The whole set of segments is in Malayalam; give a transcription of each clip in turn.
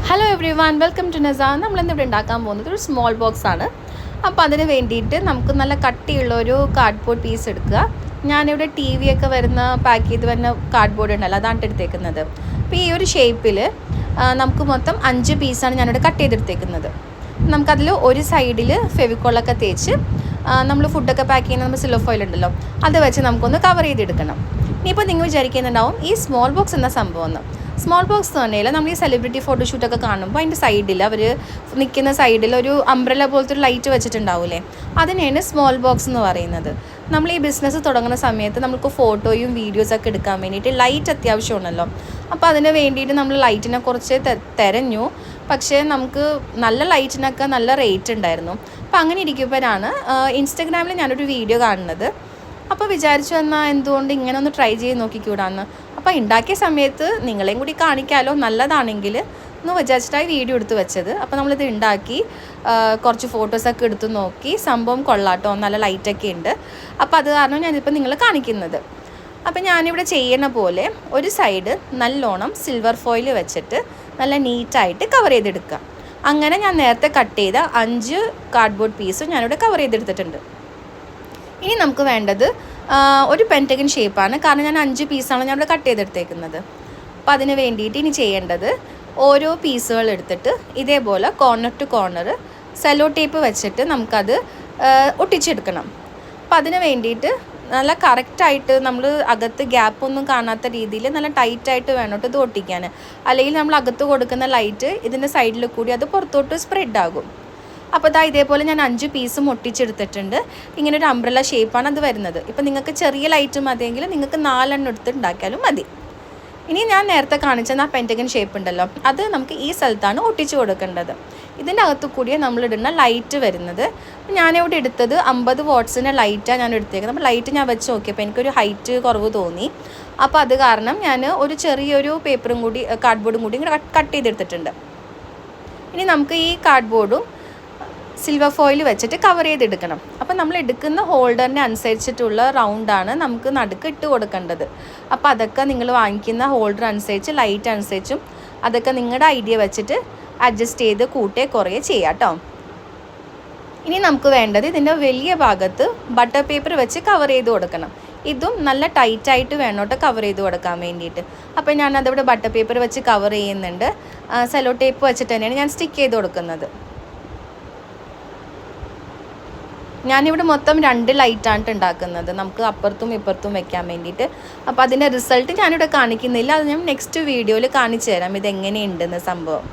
Hello everyone, welcome to Nasa. നമ്മളിന്നിവിടെ ഉണ്ടാക്കാൻ പോകുന്നത് ഒരു സ്മോൾ ബോക്സ് ആണ്. അപ്പോൾ അതിന് വേണ്ടിയിട്ട് നമുക്ക് നല്ല കട്ടിയുള്ളൊരു കാർഡ്ബോർഡ് പീസ് എടുക്കുക. ഞാനിവിടെ ടി വി ഒക്കെ വരുന്ന പാക്ക് ചെയ്ത് വരുന്ന കാർഡ്ബോർഡ് ഉണ്ടല്ലോ, അതാണ് എടുത്തേക്കുന്നത്. അപ്പോൾ ഈ ഒരു ഷേപ്പിൽ നമുക്ക് മൊത്തം 5 പീസാണ് ഞാനിവിടെ കട്ട് ചെയ്തെടുത്തേക്കുന്നത്. നമുക്കതിൽ ഒരു സൈഡിൽ ഫെവിക്കോളൊക്കെ തേച്ച് നമ്മൾ ഫുഡൊക്കെ പാക്ക് ചെയ്യുന്ന നമ്മൾ സില്ലോ ഫോയിൽ ഉണ്ടല്ലോ, അത് വെച്ച് നമുക്കൊന്ന് കവർ ചെയ്തെടുക്കണം. ഇനിയിപ്പോൾ നിങ്ങൾ വിചാരിക്കുന്നുണ്ടാവും ഈ സ്മോൾ ബോക്സ് എന്ന സംഭവം എന്ന്. സ്മോൾ ബോക്സ് തന്നെയല്ല, നമ്മൾ ഈ സെലിബ്രിറ്റി ഫോട്ടോഷൂട്ടൊക്കെ കാണുമ്പോൾ അതിൻ്റെ സൈഡിൽ അവർ നിൽക്കുന്ന സൈഡിൽ ഒരു അംബ്രല പോലത്തെ ഒരു ലൈറ്റ് വെച്ചിട്ടുണ്ടാവില്ലേ, അതിനെയാണ് സ്മോൾ ബോക്സ് എന്ന് പറയുന്നത്. നമ്മൾ ഈ ബിസിനസ് തുടങ്ങുന്ന സമയത്ത് നമുക്ക് ഫോട്ടോയും വീഡിയോസൊക്കെ എടുക്കാൻ വേണ്ടിയിട്ട് ലൈറ്റ് അത്യാവശ്യമാണല്ലോ. അപ്പോൾ അതിന് വേണ്ടിയിട്ട് നമ്മൾ ലൈറ്റിനെ കുറച്ച് തിരഞ്ഞു. പക്ഷേ നമുക്ക് നല്ല ലൈറ്റിനൊക്കെ നല്ല റേറ്റ് ഉണ്ടായിരുന്നു. അപ്പോൾ അങ്ങനെ ഇരിക്കുമ്പോഴാണ് ഇൻസ്റ്റഗ്രാമിൽ ഞാനൊരു വീഡിയോ കാണുന്നത്. അപ്പോൾ വിചാരിച്ചു എന്നാൽ എന്തുകൊണ്ട് ഇങ്ങനെ ഒന്ന് ട്രൈ ചെയ്ത് നോക്കിക്കൂടാന്ന്. അപ്പോൾ ഉണ്ടാക്കിയ സമയത്ത് നിങ്ങളെയും കൂടി കാണിക്കാമല്ലോ, നല്ലതാണെങ്കിൽ എന്ന് വിചാരിച്ചിട്ടായി വീഡിയോ എടുത്ത് വെച്ചത്. അപ്പോൾ നമ്മളിത് ഉണ്ടാക്കി കുറച്ച് ഫോട്ടോസൊക്കെ എടുത്ത് നോക്കി, സംഭവം കൊള്ളാട്ടോ, നല്ല ലൈറ്റൊക്കെ ഉണ്ട്. അപ്പോൾ അത് കാരണം ഞാനിപ്പോൾ നിങ്ങളെ കാണിക്കുന്നത്. അപ്പോൾ ഞാനിവിടെ ചെയ്യണ പോലെ ഒരു സൈഡ് നല്ലോണം സിൽവർ ഫോയിൽ വെച്ചിട്ട് നല്ല നീറ്റായിട്ട് കവർ ചെയ്തെടുക്കുക. അങ്ങനെ ഞാൻ നേരത്തെ കട്ട് ചെയ്ത 5 കാർഡ്ബോർഡ് പീസും ഞാനിവിടെ കവർ ചെയ്തെടുത്തിട്ടുണ്ട്. ഇനി നമുക്ക് വേണ്ടത് ഒരു പെൻറ്റഗൺ ഷേപ്പാണ്, കാരണം ഞാൻ 5 പീസാണ് ഞാനിവിടെ കട്ട് ചെയ്തെടുത്തേക്കുന്നത്. അപ്പോൾ അതിന് വേണ്ടിയിട്ട് ഇനി ചെയ്യേണ്ടത് ഓരോ പീസുകൾ എടുത്തിട്ട് ഇതേപോലെ corner to corner cello tape വെച്ചിട്ട് നമുക്കത് ഒട്ടിച്ചെടുക്കണം. അപ്പോൾ അതിന് വേണ്ടിയിട്ട് നല്ല കറക്റ്റായിട്ട് നമ്മൾ അകത്ത് ഗ്യാപ്പൊന്നും കാണാത്ത രീതിയിൽ നല്ല ടൈറ്റായിട്ട് വേണോട്ട് ഇത് ഒട്ടിക്കാൻ. അല്ലെങ്കിൽ നമ്മൾ അകത്ത് കൊടുക്കുന്ന ലൈറ്റ് ഇതിൻ്റെ സൈഡിൽ കൂടി അത് പുറത്തോട്ട് സ്പ്രെഡ് ആകും. അപ്പോൾ ഇതാ ഇതേപോലെ ഞാൻ 5 പീസും ഒട്ടിച്ചെടുത്തിട്ടുണ്ട്. ഇങ്ങനെ ഒരു അംബ്രല ഷേപ്പാണ് അത് വരുന്നത്. ഇപ്പോൾ നിങ്ങൾക്ക് ചെറിയ ലൈറ്റ് മതിയെങ്കിൽ നിങ്ങൾക്ക് 4 എണ്ണം എടുത്ത് ഉണ്ടാക്കിയാലും മതി. ഇനി ഞാൻ നേരത്തെ കാണിച്ച ആ പെൻറ്റഗൺ ഷേപ്പ് ഉണ്ടല്ലോ, അത് നമുക്ക് ഈ സ്ഥലത്താണ് ഒട്ടിച്ചു കൊടുക്കേണ്ടത്. ഇതിൻ്റെ അകത്തു കൂടിയാണ് നമ്മളിടുന്ന ലൈറ്റ് വരുന്നത്. ഞാനിവിടെ എടുത്തത് 50 വാട്ട്സിൻ്റെ ലൈറ്റാണ് ഞാൻ എടുത്തേക്കുന്നത്. അപ്പോൾ ലൈറ്റ് ഞാൻ വെച്ച് നോക്കിയപ്പോൾ എനിക്കൊരു ഹൈറ്റ് കുറവ് തോന്നി. അപ്പോൾ അത് കാരണം ഞാൻ ഒരു ചെറിയൊരു പേപ്പറും കൂടി കാർഡ്ബോർഡും കൂടി ഇങ്ങനെ കട്ട് ചെയ്തെടുത്തിട്ടുണ്ട്. ഇനി നമുക്ക് ഈ കാർഡ്ബോർഡും സിൽവർ ഫോയിൽ വെച്ചിട്ട് കവർ ചെയ്തെടുക്കണം. അപ്പോൾ നമ്മൾ എടുക്കുന്ന ഹോൾഡറിനെ അനുസരിച്ചിട്ടുള്ള റൗണ്ടാണ് നമുക്ക് നടുക്ക് ഇട്ട് കൊടുക്കേണ്ടത്. അപ്പോൾ അതൊക്കെ നിങ്ങൾ വാങ്ങിക്കുന്ന ഹോൾഡർ അനുസരിച്ച് ലൈറ്റ് അനുസരിച്ചും അതൊക്കെ നിങ്ങളുടെ ഐഡിയ വെച്ചിട്ട് അഡ്ജസ്റ്റ് ചെയ്ത് കൂട്ടേ കുറേ ചെയ്യാം കേട്ടോ. ഇനി നമുക്ക് വേണ്ടത് ഇതിൻ്റെ വലിയ ഭാഗത്ത് ബട്ടർ പേപ്പർ വെച്ച് കവർ ചെയ്ത് കൊടുക്കണം. ഇതും നല്ല ടൈറ്റായിട്ട് വേണോട്ട് കവർ ചെയ്ത് കൊടുക്കാൻ വേണ്ടിയിട്ട്. അപ്പോൾ ഞാനതിവിടെ ബട്ടർ പേപ്പർ വെച്ച് കവർ ചെയ്യുന്നുണ്ട്. സെല്ലോ ടേപ്പ് വെച്ചിട്ട് തന്നെയാണ് ഞാൻ സ്റ്റിക്ക് ചെയ്ത് കൊടുക്കുന്നത്. ഞാനിവിടെ മൊത്തം 2 ലൈറ്റാണ് ഉണ്ടാക്കുന്നത്, നമുക്ക് അപ്പുറത്തും ഇപ്പുറത്തും വെക്കാൻ വേണ്ടിയിട്ട്. അപ്പോൾ അതിൻ്റെ റിസൾട്ട് ഞാനിവിടെ കാണിക്കുന്നില്ല, അത് ഞാൻ നെക്സ്റ്റ് വീഡിയോയിൽ കാണിച്ചു തരാം ഇതെങ്ങനെയുണ്ടെന്ന് സംഭവം.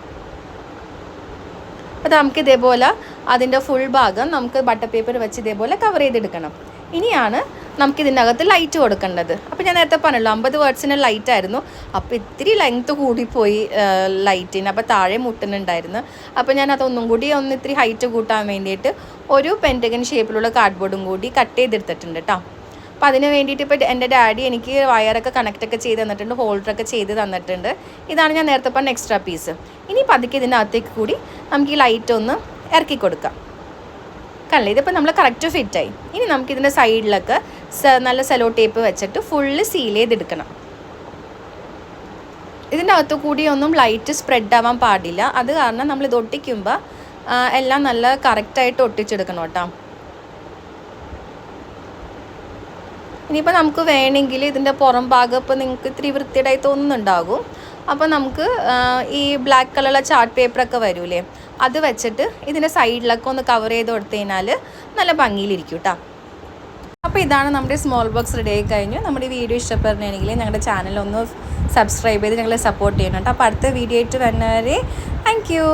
അപ്പോൾ നമുക്ക് ഇതേപോലെ അതിൻ്റെ ഫുൾ ഭാഗം നമുക്ക് ബട്ടർ പേപ്പർ വെച്ച് ഇതേപോലെ കവർ ചെയ്തെടുക്കണം. ഇനിയാണ് നമുക്കിതിനകത്ത് ലൈറ്റ് കൊടുക്കേണ്ടത്. അപ്പോൾ ഞാൻ നേരത്തെ പറഞ്ഞല്ലോ 50 വാട്ട്സിൻ്റെ ലൈറ്റായിരുന്നു. അപ്പോൾ ഇത്തിരി ലെങ്ത്ത് കൂടിപ്പോയി ലൈറ്റിന്, അപ്പോൾ താഴെ മുട്ടുന്നുണ്ടായിരുന്നു. അപ്പോൾ ഞാൻ അതൊന്നും കൂടി ഇത്തിരി ഹൈറ്റ് കൂട്ടാൻ വേണ്ടിയിട്ട് ഒരു പെൻറ്റഗൺ ഷേപ്പിലുള്ള കാർഡ്ബോർഡും കൂടി കട്ട് ചെയ്തെടുത്തിട്ടുണ്ട് കേട്ടോ. അപ്പോൾ അതിന് വേണ്ടിയിട്ട് ഇപ്പോൾ എൻ്റെ ഡാഡി എനിക്ക് വയറൊക്കെ കണക്റ്റൊക്കെ ചെയ്ത് തന്നിട്ടുണ്ട്, ഹോൾഡറൊക്കെ ചെയ്ത് തന്നിട്ടുണ്ട്. ഇതാണ് ഞാൻ നേരത്തെ പറഞ്ഞ എക്സ്ട്രാ പീസ്. ഇനി പതുക്കെ ഇതിനകത്തേക്ക് കൂടി നമുക്ക് ഈ ലൈറ്റ് ഒന്ന് ഇറക്കി കൊടുക്കാം. കണ്ടില്ലേ, ഇതിപ്പോൾ നമ്മൾ കറക്റ്റ് ഫിറ്റായി. ഇനി നമുക്കിതിൻ്റെ സൈഡിലൊക്കെ നല്ല സെല്ലോ ടേപ്പ് വെച്ചിട്ട് ഫുള്ള് സീൽ ചെയ്തെടുക്കണം. ഇതിൻ്റെ അകത്തു കൂടി ഒന്നും ലൈറ്റ് സ്പ്രെഡ് ആവാൻ പാടില്ല. അത് കാരണം നമ്മളിത് ഒട്ടിക്കുമ്പോൾ എല്ലാം നല്ല കറക്റ്റായിട്ട് ഒട്ടിച്ചെടുക്കണം കേട്ടോ. ഇനിയിപ്പോൾ നമുക്ക് വേണമെങ്കിൽ ഇതിൻ്റെ പുറം ഭാഗം ഇപ്പോൾ നിങ്ങൾക്ക് ഇത്തിരി വൃത്തിയായി തോന്നുന്നുണ്ടാകും. അപ്പോൾ നമുക്ക് ഈ ബ്ലാക്ക് കളറുള്ള ചാർട്ട് പേപ്പറൊക്കെ വരൂലേ, അത് വെച്ചിട്ട് ഇതിൻ്റെ സൈഡിലൊക്കെ ഒന്ന് കവർ ചെയ്ത് കൊടുത്തു കഴിഞ്ഞാൽ നല്ല ഭംഗിയിലിരിക്കും കേട്ടോ. അപ്പോൾ ഇതാണ് നമ്മുടെ സ്മോൾ ബോക്സ് റെഡി ആയി കഴിഞ്ഞു. നമ്മുടെ ഈ വീഡിയോ ഇഷ്ടപ്പെടുകയാണെങ്കിൽ ഞങ്ങളുടെ ചാനൽ ഒന്ന് സബ്സ്ക്രൈബ് ചെയ്ത് ഞങ്ങളെ സപ്പോർട്ട് ചെയ്യണം കേട്ടോ. അപ്പോൾ അടുത്ത വീഡിയോ ആയിട്ട് വരുന്നവരെ താങ്ക് യു.